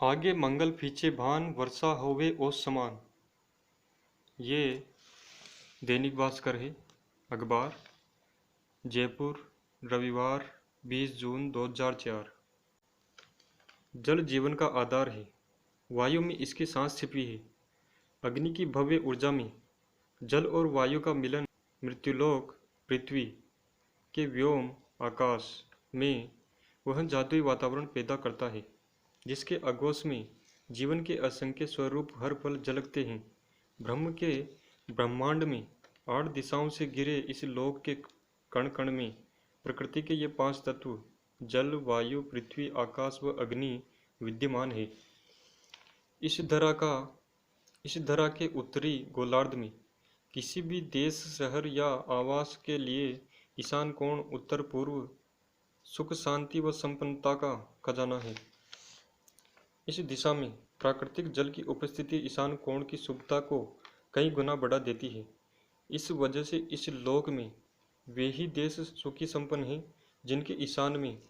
आगे मंगल पीछे भान वर्षा होवे ओस समान। ये दैनिक भास्कर है, अखबार, जयपुर, रविवार 20 जून 2004। जल जीवन का आधार है, वायु में इसकी सांस छिपी है। अग्नि की भव्य ऊर्जा में जल और वायु का मिलन मृत्युलोक पृथ्वी के व्योम आकाश में वह जादुई वातावरण पैदा करता है जिसके अगोश में जीवन के असंख्य स्वरूप हर पल झलकते हैं। ब्रह्म के ब्रह्मांड में 8 दिशाओं से घिरे इस लोक के कण कण में प्रकृति के ये 5 तत्व जल वायु पृथ्वी आकाश व अग्नि विद्यमान है। इस धरा के उत्तरी गोलार्ध में किसी भी देश शहर या आवास के लिए ईशान कोण उत्तर पूर्व सुख शांति व संपन्नता का खजाना है। इस दिशा में प्राकृतिक जल की उपस्थिति ईशान कोण की शुभता को कई गुना बढ़ा देती है। इस वजह से इस लोक में वे ही देश सुखी संपन्न हैं जिनके ईशान में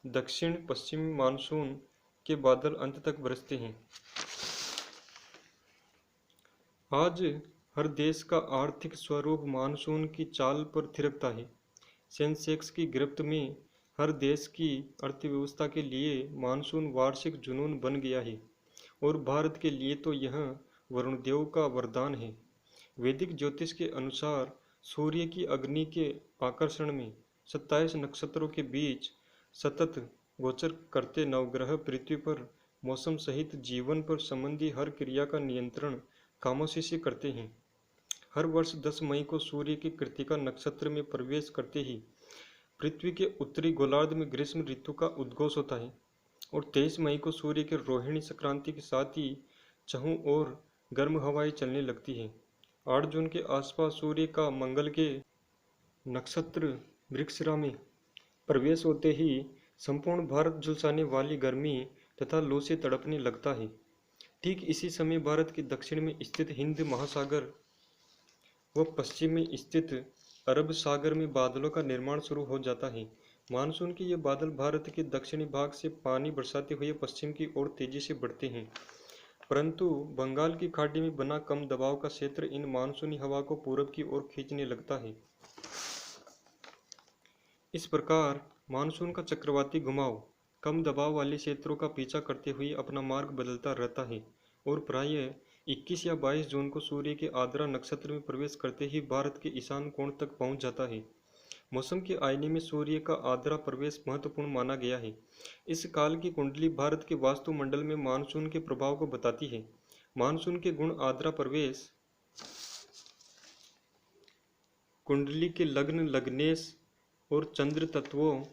दक्षिण पश्चिम मानसून के बादल अंत तक बरसते हैं। आज हर देश का आर्थिक स्वरूप मानसून की चाल पर थिरकता है। सेंसेक्स की गिरफ्त में हर देश की अर्थव्यवस्था के लिए मानसून वार्षिक जुनून बन गया है और भारत के लिए तो यह वरुणदेव का वरदान है। वैदिक ज्योतिष के अनुसार सूर्य की अग्नि के आकर्षण में 27 नक्षत्रों के बीच सतत गोचर करते नवग्रह पृथ्वी पर मौसम सहित जीवन पर संबंधी हर क्रिया का नियंत्रण खामोशी से करते हैं। हर वर्ष 10 मई को सूर्य की कृत्तिका नक्षत्र में प्रवेश करते ही पृथ्वी के उत्तरी गोलार्ध में ग्रीष्म ऋतु का उद्घोष होता है और 23 मई को सूर्य के रोहिणी संक्रांति के साथ ही चहुं ओर गर्म हवाएं चलने लगती है। 8 जून के आसपास सूर्य का मंगल के नक्षत्र मृगशिरा में प्रवेश होते ही संपूर्ण भारत झुलसाने वाली गर्मी तथा लू से तड़पने लगता है। ठीक इसी समय भारत के दक्षिण में स्थित हिंद महासागर व पश्चिम में स्थित अरब सागर में बादलों का निर्माण शुरू हो जाता है। मानसून के ये बादल भारत के दक्षिणी भाग से पानी बरसाते हुए पश्चिम की ओर तेजी से बढ़ते हैं, परंतु बंगाल की खाड़ी में बना कम दबाव का क्षेत्र इन मानसूनी हवा को पूरब की ओर खींचने लगता है। इस प्रकार मानसून का चक्रवाती घुमाव कम दबाव वाले क्षेत्रों का पीछा करते हुए अपना मार्ग बदलता रहता है और प्रायः 21 या 22 जून को सूर्य के आर्द्रा नक्षत्र में प्रवेश करते ही भारत के ईशान कोण तक पहुंच जाता है। मौसम के आईने में सूर्य का आर्द्रा प्रवेश महत्वपूर्ण माना गया है। इस काल की कुंडली भारत के वास्तुमंडल में मानसून के प्रभाव को बताती है। मानसून के गुण आर्द्रा प्रवेश, कुंडली के लग्न लग्नेश और चंद्र तत्वों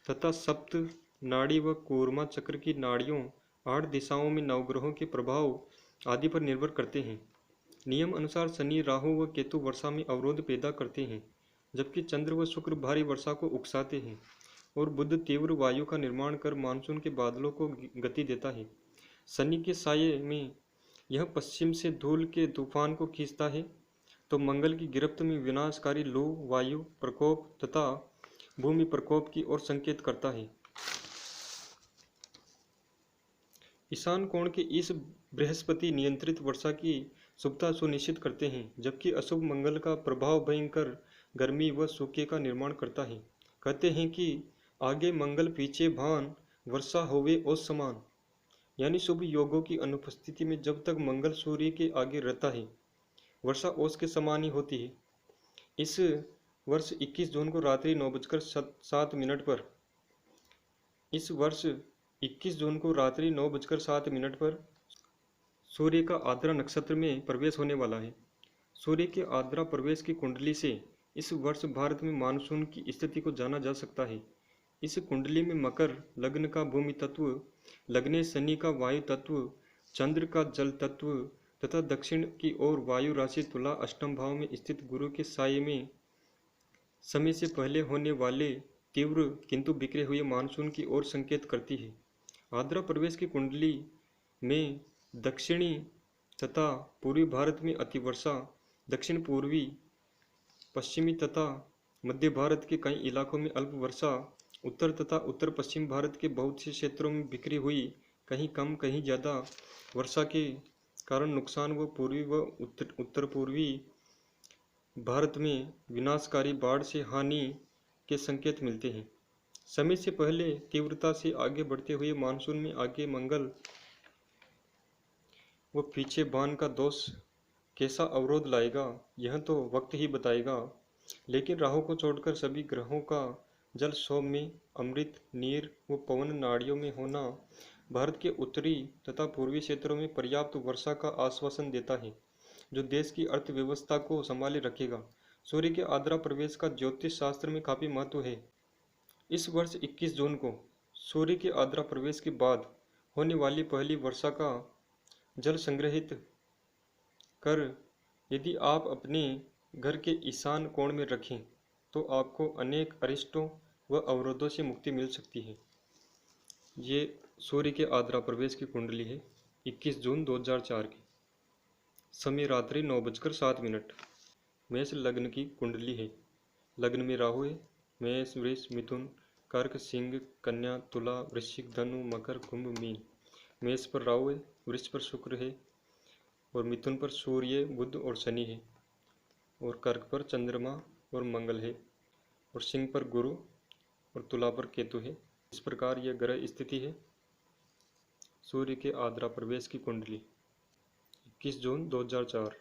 तथा सप्त नाड़ी व कूर्मा चक्र की नाड़ियों 8 दिशाओं में नवग्रहों के प्रभाव आदि पर निर्भर करते हैं। नियम अनुसार शनि राहु व केतु वर्षा में अवरोध पैदा करते हैं, जबकि चंद्र व शुक्र भारी वर्षा को उकसाते हैं और बुध तीव्र वायु का निर्माण कर मानसून के बादलों को गति देता है। शनि के साये में यह पश्चिम से धूल के तूफान को खींचता है, तो मंगल की गिरफ्त में विनाशकारी लू वायु प्रकोप तथा भूमि प्रकोप की ओर संकेत करता है। ईशान कोण के इस बृहस्पति नियंत्रित वर्षा की शुभता सुनिश्चित करते हैं, जबकि अशुभ मंगल का प्रभाव भयंकर गर्मी व सूखे का निर्माण करता है। कहते हैं कि आगे मंगल पीछे भान वर्षा होवे ओस समान, यानी शुभ योगों की अनुपस्थिति में जब तक मंगल सूर्य के आगे रहता है वर्षा ओस के समान ही होती है। इस वर्ष 21 जून को रात्रि 9:07 पर सूर्य का आर्द्रा नक्षत्र में प्रवेश होने वाला है। सूर्य के आर्द्रा प्रवेश की कुंडली से इस वर्ष भारत में मानसून की स्थिति को जाना जा सकता है। इस कुंडली में मकर लग्न का भूमि तत्व, लग्ने शनि का वायु तत्व, चंद्र का जल तत्व तथा दक्षिण की ओर वायु राशि तुला अष्टम भाव में स्थित गुरु के साये में समय से पहले होने वाले तीव्र किंतु बिखरे हुए मानसून की ओर संकेत करती है। आर्द्रा प्रवेश की कुंडली में दक्षिणी तथा पूर्वी भारत में अतिवर्षा, दक्षिण पूर्वी पश्चिमी तथा मध्य भारत के कई इलाकों में अल्प वर्षा, उत्तर तथा उत्तर पश्चिम भारत के बहुत से क्षेत्रों में बिखरी हुई कहीं कम कहीं ज़्यादा वर्षा के कारण नुकसान व पूर्वी व उत्तर पूर्वी भारत में विनाशकारी बाढ़ से हानि के संकेत मिलते हैं। समय से पहले तीव्रता से आगे बढ़ते हुए मानसून में आगे मंगल व पीछे बाण का दोष कैसा अवरोध लाएगा यह तो वक्त ही बताएगा। लेकिन राहु को छोड़कर सभी ग्रहों का जल सौम्य अमृत नीर व पवन नाड़ियों में होना भारत के उत्तरी तथा पूर्वी क्षेत्रों में पर्याप्त वर्षा का आश्वासन देता है, जो देश की अर्थव्यवस्था को संभाले रखेगा। सूर्य के आद्रा प्रवेश का ज्योतिष शास्त्र में काफी महत्व है। इस वर्ष 21 जून को सूर्य के आद्रा प्रवेश के बाद होने वाली पहली वर्षा का जल संग्रहित कर यदि आप अपने घर के ईशान कोण में रखें तो आपको अनेक अरिष्टों व अवरोधों से मुक्ति मिल सकती है। ये सूर्य के आद्रा प्रवेश की कुंडली है 21 जून 2004 की। समय रात्रि 9:07। मेष लग्न की कुंडली है। लग्न में राहु है। मेष वृष मिथुन कर्क सिंह कन्या तुला वृश्चिक धनु मकर कुंभ मीन। मेष पर राहु है, वृष पर शुक्र है और मिथुन पर सूर्य बुध और शनि है और कर्क पर चंद्रमा और मंगल है और सिंह पर गुरु और तुला पर केतु है। इस प्रकार यह ग्रह स्थिति है। सूर्य के आद्रा प्रवेश की कुंडली 21 जून 2004।